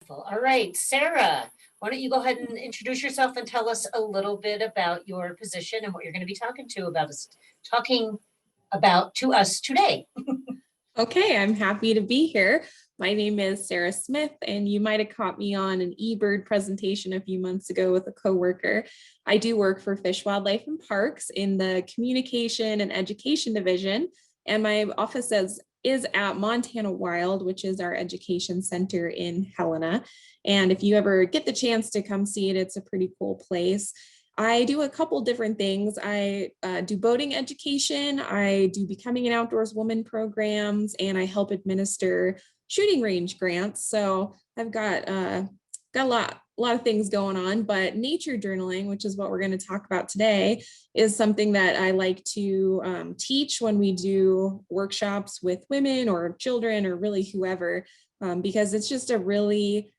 All right, Sarah, why don't you go ahead and introduce yourself and tell us a little bit about your position and what you're going to be talking about to us today. Okay, I'm happy to be here. My name is Sarah Smith, and you might have caught me on an eBird presentation a few months ago with a coworker. I do work for Fish, Wildlife, and Parks in the Communication and Education Division, and my office is at Montana Wild, which is our education center in Helena. And if you ever get the chance to come see it, it's a pretty cool place. I do a couple different things. I do boating education, I do Becoming an Outdoors Woman programs, and I help administer shooting range grants. So I've got a lot of things going on, but nature journaling, which is what we're going to talk about today, is something that I like to teach when we do workshops with women or children or really whoever, because it's just a really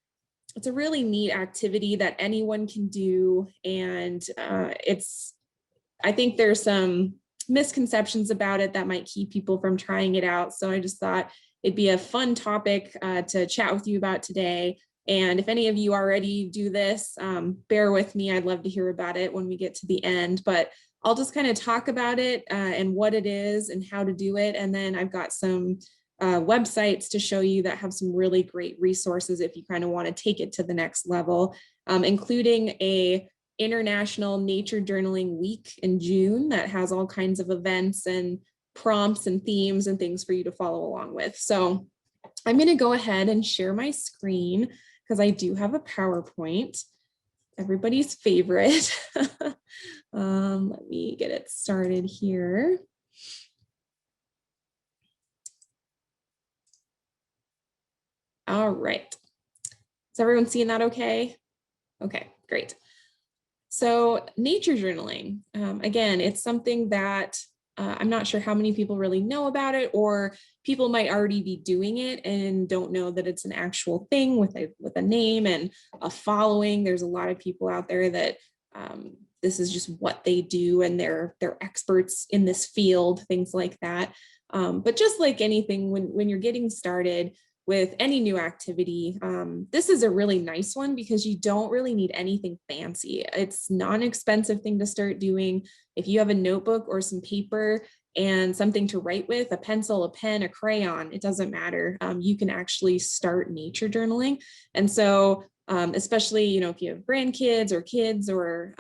neat activity that anyone can do. And I think there's some misconceptions about it that might keep people from trying it out. So I just thought it'd be a fun topic to chat with you about today. And if any of you already do this, bear with me. I'd love to hear about it when we get to the end, but I'll just kind of talk about it and what it is and how to do it. And then I've got some websites to show you that have some really great resources if you kind of want to take it to the next level, including a International Nature Journaling Week in June that has all kinds of events and prompts and themes and things for you to follow along with. So I'm going to go ahead and share my screen because I do have a PowerPoint, everybody's favorite. Let me get it started here. All right. Is everyone seeing that okay? Okay, great. So nature journaling, again, it's something that I'm not sure how many people really know about it, or people might already be doing it and don't know that it's an actual thing with a name and a following. There's a lot of people out there that this is just what they do and they're experts in this field, things like that. But just like anything, when you're getting started with any new activity, this is a really nice one because you don't really need anything fancy. It's not an expensive thing to start doing. If you have a notebook or some paper and something to write with, a pencil, a pen, a crayon, it doesn't matter. You can actually start nature journaling. And so especially, if you have grandkids or kids or,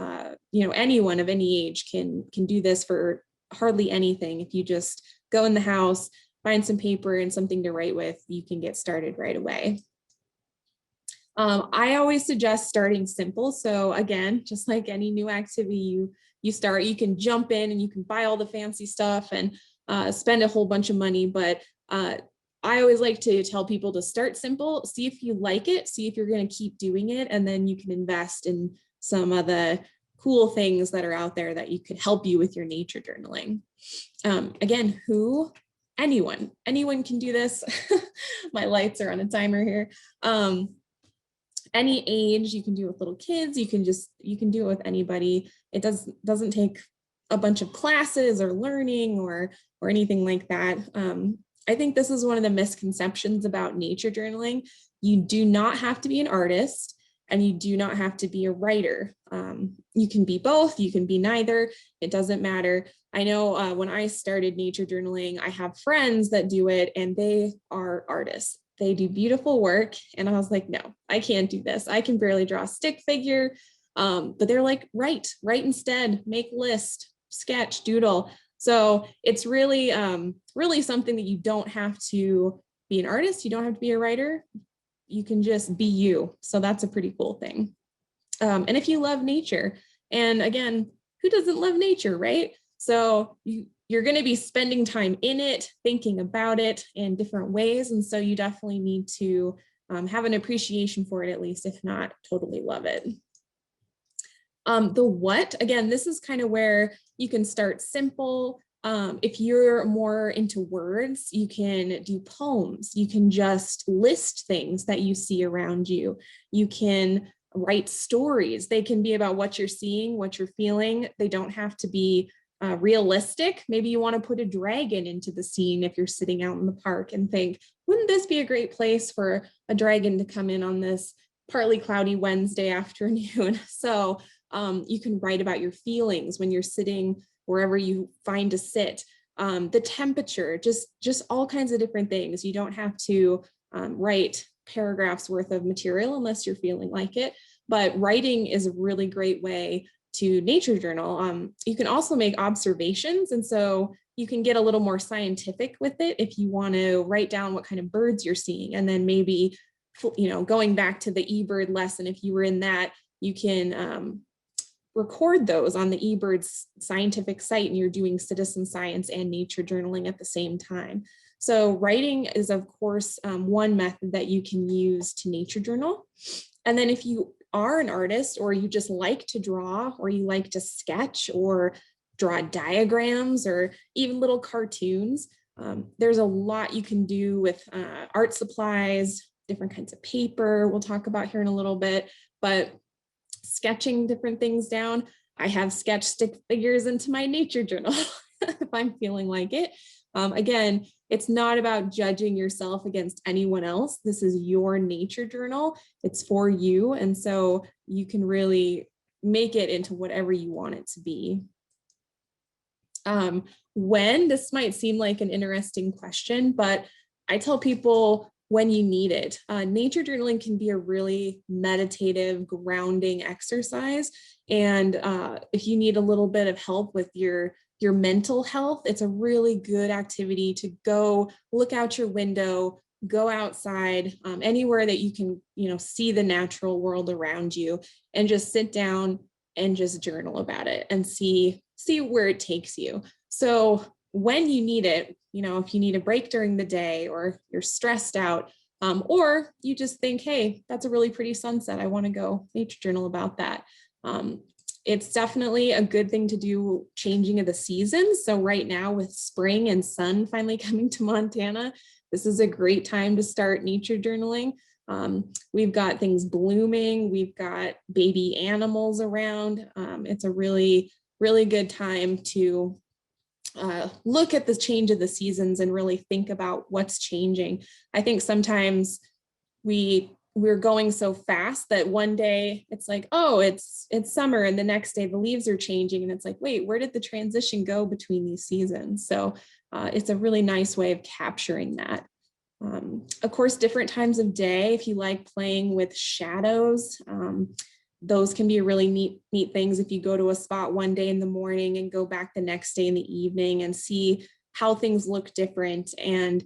anyone of any age can do this for hardly anything. If you just go in the house, find some paper and something to write with, you can get started right away. I always suggest starting simple. So again, just like any new activity you start, you can jump in and you can buy all the fancy stuff and spend a whole bunch of money. But I always like to tell people to start simple, see if you like it, see if you're going to keep doing it, and then you can invest in some of the cool things that are out there that you could help you with your nature journaling. Again, anyone can do this. My lights are on a timer here. Any age, you can do it with little kids, you can do it with anybody. It doesn't take a bunch of classes or learning or anything like that. I think this is one of the misconceptions about nature journaling. You do not have to be an artist and you do not have to be a writer. You can be both, you can be neither, it doesn't matter. I know when I started nature journaling, I have friends that do it and they are artists. They do beautiful work. And I was like, no, I can't do this. I can barely draw a stick figure. But they're like, write instead, make list, sketch, doodle. So it's really, really something that you don't have to be an artist. You don't have to be a writer. You can just be you. So that's a pretty cool thing. And if you love nature, and again, who doesn't love nature, right? So you're going to be spending time in it, thinking about it in different ways. And so you definitely need to have an appreciation for it, at least, if not totally love it. The what, again, this is kind of where you can start simple. If you're more into words, you can do poems. You can just list things that you see around you. You can write stories. They can be about what you're seeing, what you're feeling. They don't have to be realistic. Maybe you want to put a dragon into the scene if you're sitting out in the park and think, wouldn't this be a great place for a dragon to come in on this partly cloudy Wednesday afternoon? So you can write about your feelings when you're sitting wherever you find to sit. The temperature, just all kinds of different things. You don't have to write paragraphs worth of material unless you're feeling like it, but writing is a really great way to nature journal. You can also make observations, and so you can get a little more scientific with it if you want to write down what kind of birds you're seeing, and then maybe, going back to the eBird lesson, if you were in that, you can record those on the eBird's scientific site, and you're doing citizen science and nature journaling at the same time. So writing is, of course, one method that you can use to nature journal. And then if you are an artist, or you just like to draw, or you like to sketch or draw diagrams or even little cartoons, there's a lot you can do with art supplies, different kinds of paper we'll talk about here in a little bit, but sketching different things down. I have sketch stick figures into my nature journal if I'm feeling like it. Again, it's not about judging yourself against anyone else. This is your nature journal. It's for you. And so you can really make it into whatever you want it to be. When, this might seem like an interesting question, but I tell people when you need it. Nature journaling can be a really meditative, grounding exercise. And if you need a little bit of help with your mental health, it's a really good activity to go look out your window, go outside, anywhere that you can, see the natural world around you, and just sit down and just journal about it and see where it takes you. So when you need it, if you need a break during the day, or you're stressed out, or you just think, hey, that's a really pretty sunset, I want to go nature journal about that. It's definitely a good thing to do changing of the seasons. So right now, with spring and sun finally coming to Montana, this is a great time to start nature journaling. We've got things blooming. We've got baby animals around. It's a really, really good time to look at the change of the seasons and really think about what's changing. I think sometimes we're going so fast that one day it's like, oh, it's summer, and the next day the leaves are changing, and it's like, wait, where did the transition go between these seasons? So it's a really nice way of capturing that. Of course, different times of day, if you like playing with shadows, those can be really neat things. If you go to a spot one day in the morning and go back the next day in the evening and see how things look different, and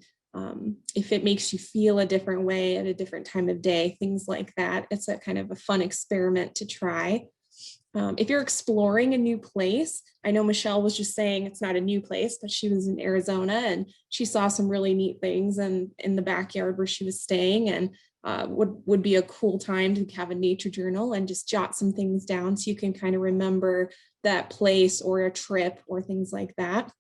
if it makes you feel a different way at a different time of day, things like that. It's a kind of a fun experiment to try. If you're exploring a new place, I know Michelle was just saying it's not a new place, but she was in Arizona and she saw some really neat things in the backyard where she was staying, and would be a cool time to have a nature journal and just jot some things down so you can kind of remember that place or a trip or things like that.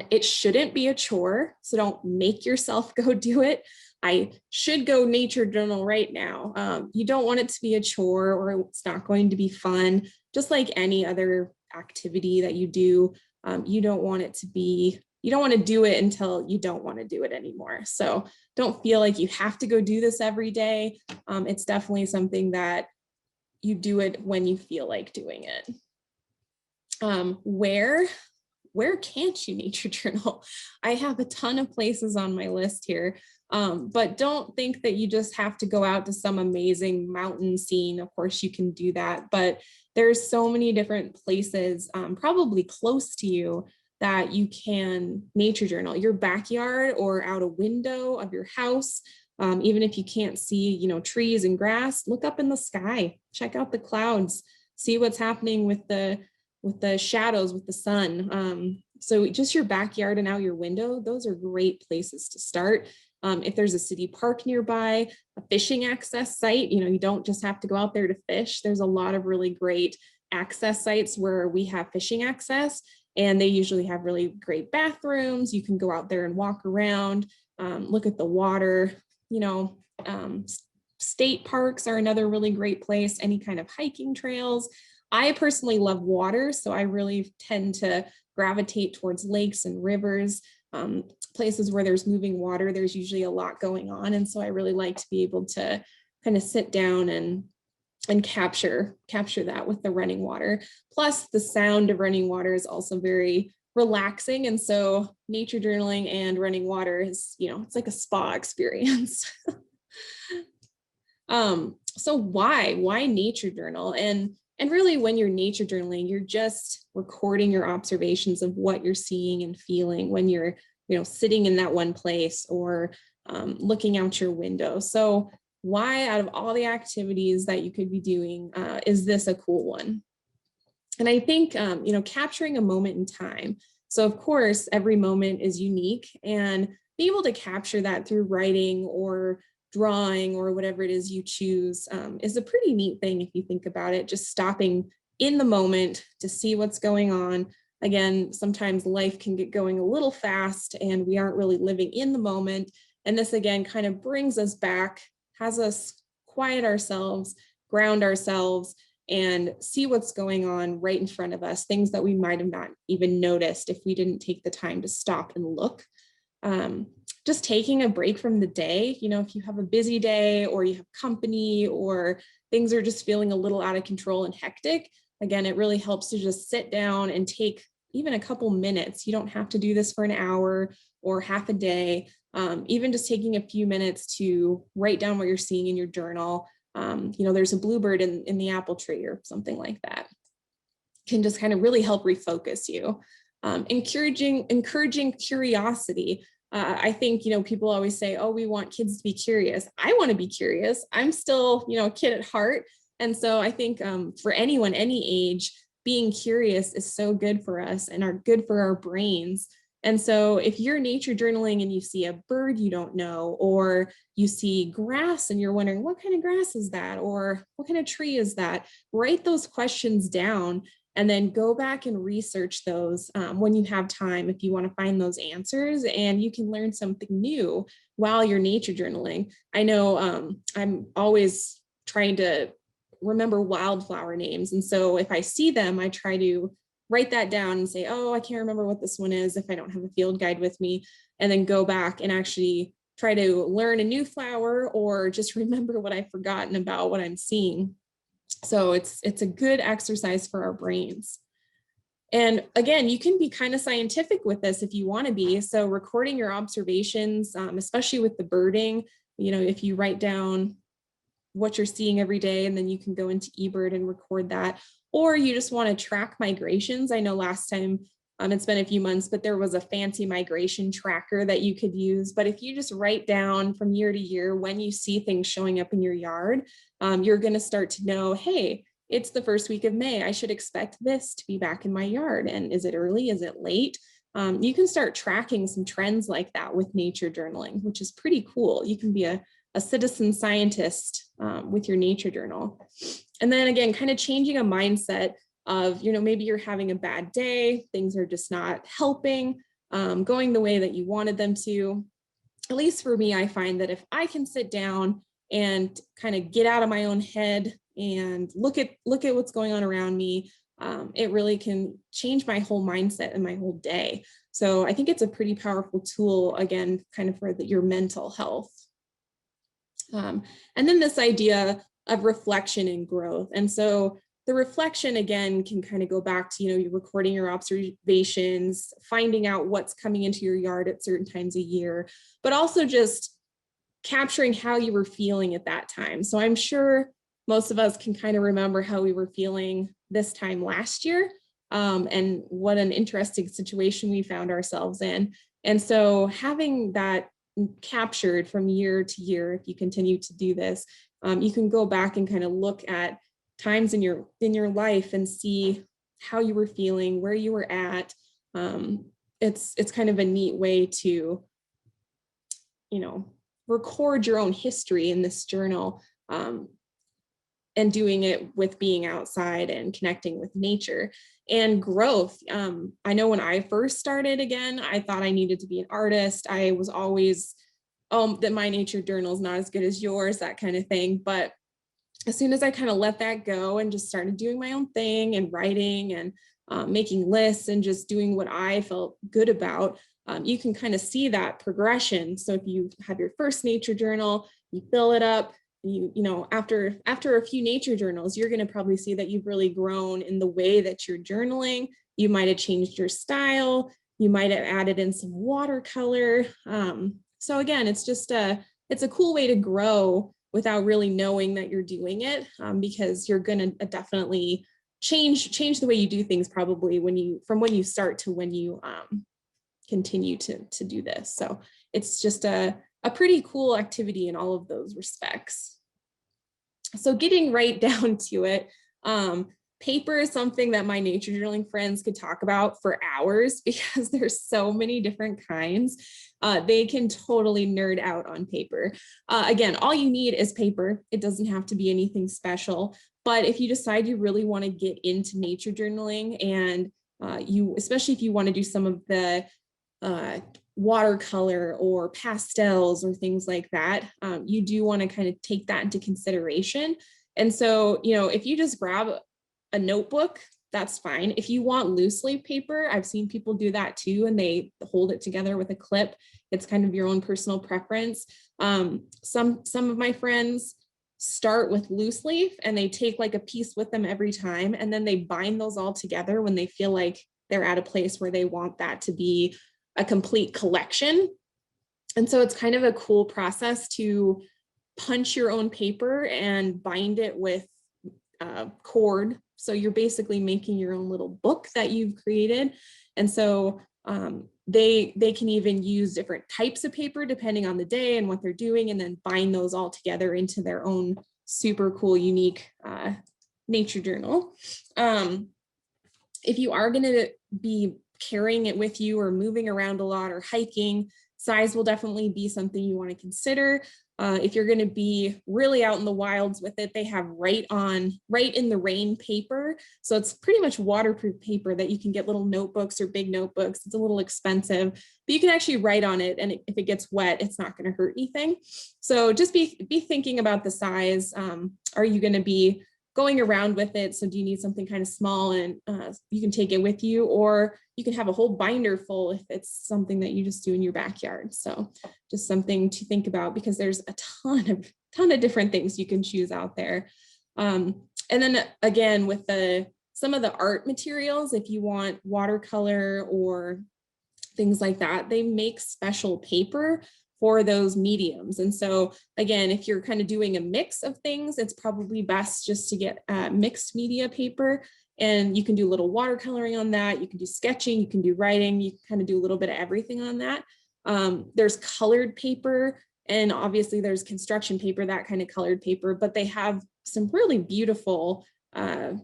It shouldn't be a chore, so don't make yourself go do it. I should go nature journal right now. You don't want it to be a chore, or it's not going to be fun. Just like any other activity that you do, you don't want to do it until you don't want to do it anymore. So don't feel like you have to go do this every day. It's definitely something that you do it when you feel like doing it. Where can't you nature journal? I have a ton of places on my list here, but don't think that you just have to go out to some amazing mountain scene. Of course, you can do that, but there's so many different places, probably close to you, that you can nature journal. Your backyard or out a window of your house. Even if you can't see, trees and grass, look up in the sky, check out the clouds, see what's happening with the shadows, with the sun. So just your backyard and out your window, those are great places to start. If there's a city park nearby, a fishing access site, you don't just have to go out there to fish. There's a lot of really great access sites where we have fishing access, and they usually have really great bathrooms. You can go out there and walk around, look at the water. State parks are another really great place, any kind of hiking trails. I personally love water, so I really tend to gravitate towards lakes and rivers, places where there's moving water. There's usually a lot going on. And so I really like to be able to kind of sit down and capture that with the running water. Plus the sound of running water is also very relaxing. And so nature journaling and running water is, it's like a spa experience. So why nature journal? And really when you're nature journaling, you're just recording your observations of what you're seeing and feeling when you're, sitting in that one place or looking out your window. So why, out of all the activities that you could be doing, is this a cool one? And I think, capturing a moment in time. So of course, every moment is unique, and be able to capture that through writing or drawing or whatever it is you choose is a pretty neat thing if you think about it, just stopping in the moment to see what's going on. Again, sometimes life can get going a little fast and we aren't really living in the moment. And this again kind of brings us back, has us quiet ourselves, ground ourselves, and see what's going on right in front of us, things that we might have not even noticed if we didn't take the time to stop and look. Just taking a break from the day, if you have a busy day or you have company or things are just feeling a little out of control and hectic, again, it really helps to just sit down and take even a couple minutes. You don't have to do this for an hour or half a day. Even just taking a few minutes to write down what you're seeing in your journal. There's a bluebird in the apple tree or something like that. Can just kind of really help refocus you. Encouraging curiosity. I think, people always say, oh, we want kids to be curious. I want to be curious. I'm still, a kid at heart. And so I think for anyone, any age, being curious is so good for us and are good for our brains. And so if you're nature journaling and you see a bird you don't know, or you see grass and you're wondering, what kind of grass is that? Or what kind of tree is that? Write those questions down and then go back and research those when you have time, if you want to find those answers, and you can learn something new while you're nature journaling. I know I'm always trying to remember wildflower names. And so if I see them, I try to write that down and say, oh, I can't remember what this one is if I don't have a field guide with me, and then go back and actually try to learn a new flower or just remember what I've forgotten about what I'm seeing. So it's a good exercise for our brains. And again, you can be kind of scientific with this if you want to be. So recording your observations, especially with the birding, if you write down what you're seeing every day, and then you can go into eBird and record that. Or you just want to track migrations. I know last time, it's been a few months, but there was a fancy migration tracker that you could use. But if you just write down from year to year when you see things showing up in your yard, you're going to start to know, hey, it's the first week of May. I should expect this to be back in my yard. And is it early? Is it late? You can start tracking some trends like that with nature journaling, which is pretty cool. You can be a citizen scientist with your nature journal. And then again, kind of changing a mindset of, maybe you're having a bad day, things are just not helping, going the way that you wanted them to. At least for me, I find that if I can sit down and kind of get out of my own head and look at what's going on around me, it really can change my whole mindset and my whole day. So I think it's a pretty powerful tool, again, kind of for your mental health. And then this idea of reflection and growth. And so the reflection, again, can kind of go back to, you're recording your observations, finding out what's coming into your yard at certain times a year, but also just capturing how you were feeling at that time. So I'm sure most of us can kind of remember how we were feeling this time last year, and what an interesting situation we found ourselves in. And so having that captured from year to year, if you continue to do this, you can go back and kind of look at times in your life and see how you were feeling, where you were at. It's kind of a neat way to, record your own history in this journal, and doing it with being outside and connecting with nature. And growth. I know when I first started, again, I thought I needed to be an artist. I was always, that my nature journal is not as good as yours, that kind of thing. But as soon as I kind of let that go and just started doing my own thing and writing and making lists and just doing what I felt good about, you can kind of see that progression. So if you have your first nature journal, you fill it up, you know, after a few nature journals, you're going to probably see that you've really grown in the way that you're journaling. You might have changed your style. You might have added in some watercolor. So again, it's a cool way to grow without really knowing that you're doing it, because you're going to definitely change the way you do things probably from when you start to when you continue to do this. So it's just a pretty cool activity in all of those respects. So getting right down to it, paper is something that my nature journaling friends could talk about for hours because there's so many different kinds. They can totally nerd out on paper. Again, all you need is paper. It doesn't have to be anything special. But if you decide you really want to get into nature journaling and especially if you want to do some of the watercolor or pastels or things like that, you do want to kind of take that into consideration. And so, you know, if you just grab a notebook, that's fine. If you want loose leaf paper, I've seen people do that too, and they hold it together with a clip. It's kind of your own personal preference. Some of my friends start with loose leaf and they take like a piece with them every time, and then they bind those all together when they feel like they're at a place where they want that to be a complete collection. And so it's kind of a cool process to punch your own paper and bind it with cord. So you're basically making your own little book that you've created. And so they can even use different types of paper depending on the day and what they're doing, and then bind those all together into their own super cool, unique nature journal. If you are going to be carrying it with you or moving around a lot or hiking, size will definitely be something you want to consider. If you're going to be really out in the wilds with it, they have Write in the Rain paper. So it's pretty much waterproof paper that you can get little notebooks or big notebooks. It's a little expensive, but you can actually write on it. And if it gets wet, it's not going to hurt anything. So just be thinking about the size. Are you going to be going around with it? So do you need something kind of small and you can take it with you, or you can have a whole binder full if it's something that you just do in your backyard. So just something to think about, because there's a ton of different things you can choose out there. And then again, with some of the art materials, if you want watercolor or things like that, they make special paper for those mediums. And so again, if you're kind of doing a mix of things, it's probably best just to get mixed media paper, and you can do a little watercoloring on that. You can do sketching, you can do writing, you can kind of do a little bit of everything on that. There's colored paper, and obviously there's construction paper, that kind of colored paper, but they have some really beautiful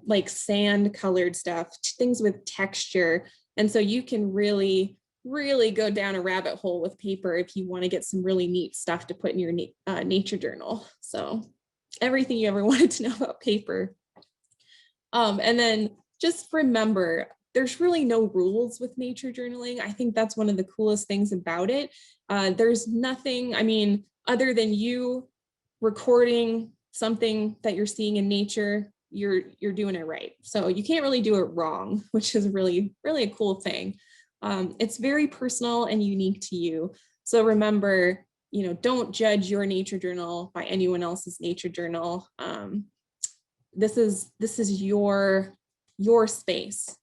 like sand colored stuff, things with texture. And so you can really go down a rabbit hole with paper if you want to get some really neat stuff to put in your nature journal. So everything you ever wanted to know about paper. And then just remember, there's really no rules with nature journaling. I think that's one of the coolest things about it. There's nothing, I mean, other than you recording something that you're seeing in nature, you're doing it right. So you can't really do it wrong, which is really a cool thing. It's very personal and unique to you. So remember, you know, don't judge your nature journal by anyone else's nature journal. This is your space.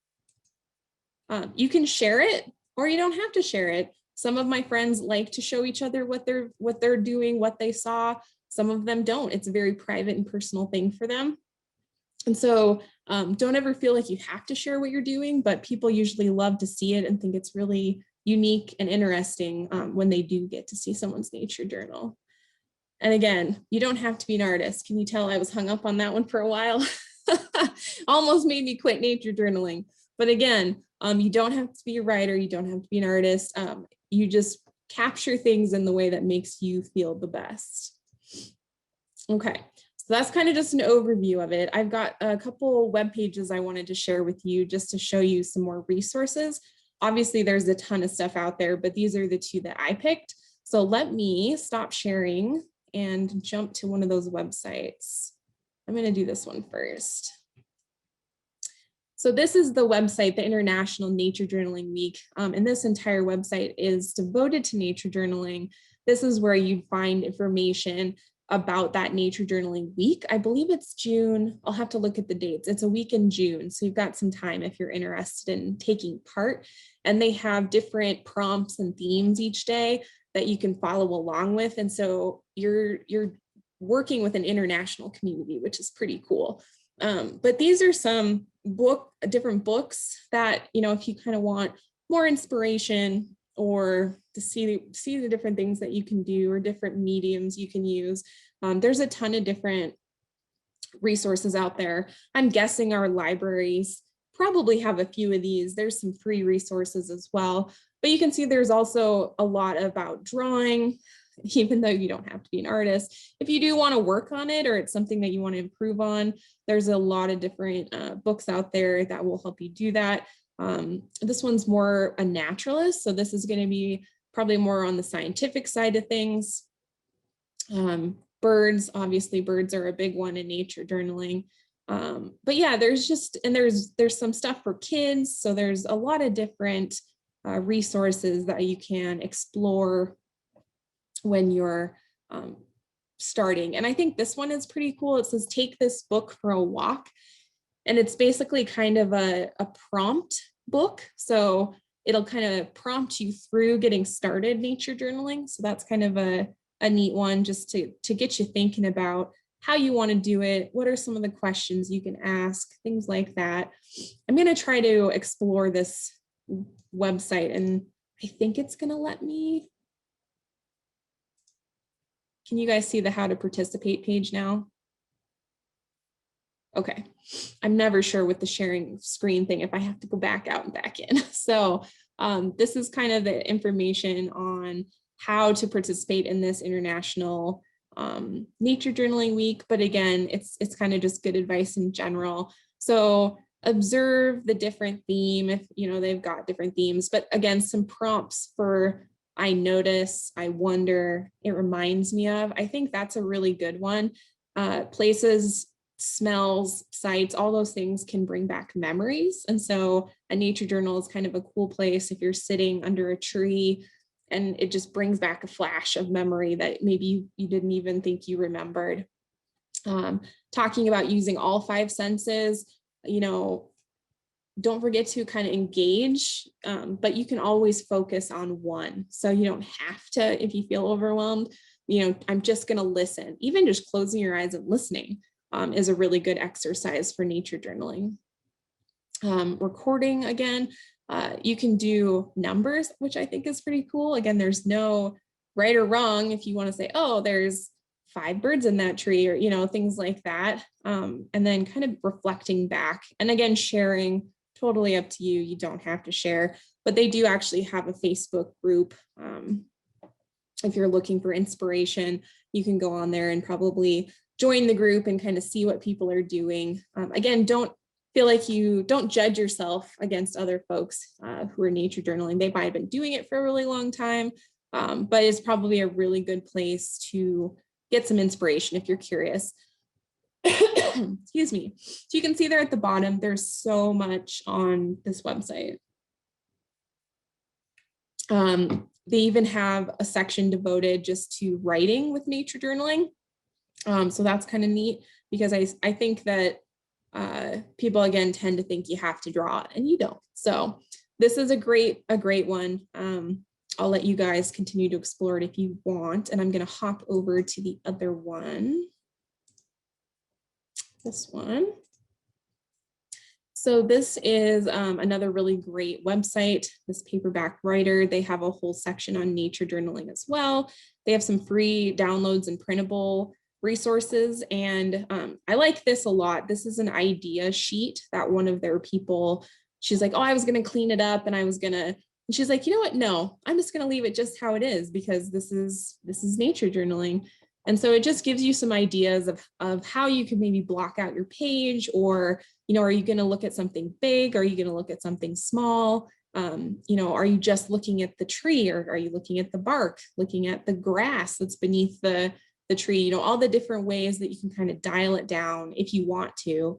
You can share it, or you don't have to share it. Some of my friends like to show each other what they're doing, what they saw. Some of them don't. It's a very private and personal thing for them. And so don't ever feel like you have to share what you're doing, but people usually love to see it and think it's really unique and interesting when they do get to see someone's nature journal. And again, you don't have to be an artist. Can you tell I was hung up on that one for a while? Almost made me quit nature journaling. But again, you don't have to be a writer. You don't have to be an artist. You just capture things in the way that makes you feel the best. Okay. So that's kind of just an overview of it. I've got a couple web pages I wanted to share with you just to show you some more resources. Obviously, there's a ton of stuff out there, but these are the two that I picked. So let me stop sharing and jump to one of those websites. I'm going to do this one first. So this is the website, the International Nature Journaling Week. And this entire website is devoted to nature journaling. This is where you'd find information about that nature journaling week. I believe it's June. I'll have to look at the dates. It's a week in June. So you've got some time if you're interested in taking part. And they have different prompts and themes each day that you can follow along with. And so you're working with an international community, which is pretty cool. But these are some different books that, you know, if you kind of want more inspiration or to see the different things that you can do or different mediums you can use. There's a ton of different resources out there. I'm guessing our libraries probably have a few of these. There's some free resources as well, but you can see there's also a lot about drawing, even though you don't have to be an artist. If you do want to work on it or it's something that you want to improve on, there's a lot of different books out there that will help you do that. This one's more a naturalist, so this is going to be probably more on the scientific side of things. Birds, obviously birds are a big one in nature journaling. But yeah, there's some stuff for kids. So there's a lot of different resources that you can explore when you're starting. And I think this one is pretty cool. It says, take this book for a walk. And it's basically kind of a prompt book. So it'll kind of prompt you through getting started nature journaling. So that's kind of a neat one just to get you thinking about how you want to do it. What are some of the questions you can ask, things like that. I'm going to try to explore this website and I think it's going to let me. Can you guys see the how to participate page now? Okay, I'm never sure with the sharing screen thing if I have to go back out and back in. So this is kind of the information on how to participate in this International Nature Journaling Week. But again, it's kind of just good advice in general. So observe the different theme if, you know, they've got different themes, but again, some prompts for I notice, I wonder, it reminds me of. I think that's a really good one. Places, smells, sights, all those things can bring back memories. And so a nature journal is kind of a cool place if you're sitting under a tree and it just brings back a flash of memory that maybe you didn't even think you remembered. Talking about using all 5 senses, you know, don't forget to kind of engage, but you can always focus on one. So you don't have to, if you feel overwhelmed, you know, I'm just going to listen. Even just closing your eyes and listening is a really good exercise for nature journaling. Recording, again, you can do numbers, which I think is pretty cool. Again, there's no right or wrong if you want to say, oh, there's 5 birds in that tree or, you know, things like that. And then kind of reflecting back and again, sharing. Totally up to you. You don't have to share, but they do actually have a Facebook group. If you're looking for inspiration, you can go on there and probably join the group and kind of see what people are doing. Again, don't feel like don't judge yourself against other folks who are nature journaling. They might have been doing it for a really long time, but it's probably a really good place to get some inspiration if you're curious. Excuse me. So you can see there at the bottom, there's so much on this website. They even have a section devoted just to writing with nature journaling. So that's kind of neat because I think that people again tend to think you have to draw it and you don't. So this is a great one. I'll let you guys continue to explore it if you want. And I'm going to hop over to the other one. This one. So this is another really great website, this Paperback Writer. They have a whole section on nature journaling as well. They have some free downloads and printable resources. And I like this a lot. This is an idea sheet that one of their people, she's like, oh, I was going to clean it up and and she's like, you know what? No, I'm just going to leave it just how it is because this is nature journaling. And so it just gives you some ideas of how you could maybe block out your page or, you know, are you going to look at something big? Are you going to look at something small? You know, are you just looking at the tree or are you looking at the bark, looking at the grass that's beneath the the tree, you know, all the different ways that you can kind of dial it down if you want to.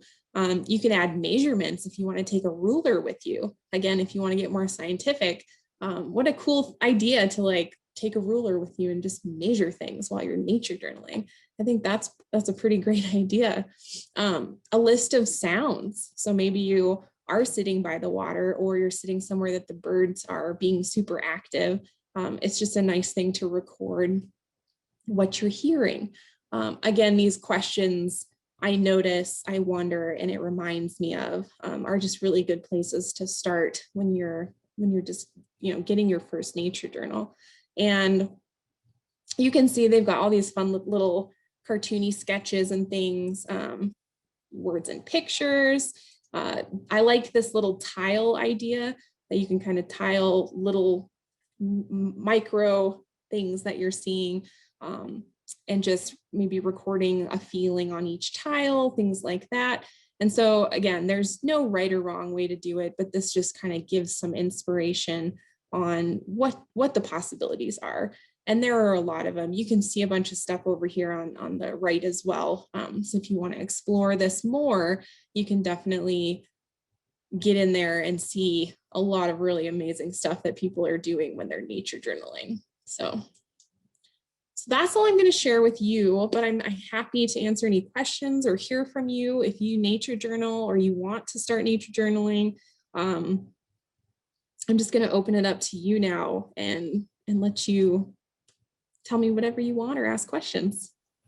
You can add measurements if you want to take a ruler with you. Again, if you want to get more scientific, what a cool idea to like take a ruler with you and just measure things while you're nature journaling. I think that's a pretty great idea. A list of sounds. So maybe you are sitting by the water or you're sitting somewhere that the birds are being super active. It's just a nice thing to record what you're hearing. Again, these questions I notice, I wonder, and it reminds me of are just really good places to start when you're just, you know, getting your first nature journal. And you can see they've got all these fun little cartoony sketches and things, words and pictures. I like this little tile idea that you can kind of tile little micro things that you're seeing, and just maybe recording a feeling on each tile, things like that. And so again, there's no right or wrong way to do it, but this just kind of gives some inspiration on what the possibilities are. And there are a lot of them. You can see a bunch of stuff over here on the right as well. So if you want to explore this more, you can definitely get in there and see a lot of really amazing stuff that people are doing when they're nature journaling. So that's all I'm going to share with you, but I'm happy to answer any questions or hear from you if you nature journal or you want to start nature journaling. I'm just going to open it up to you now and let you tell me whatever you want or ask questions.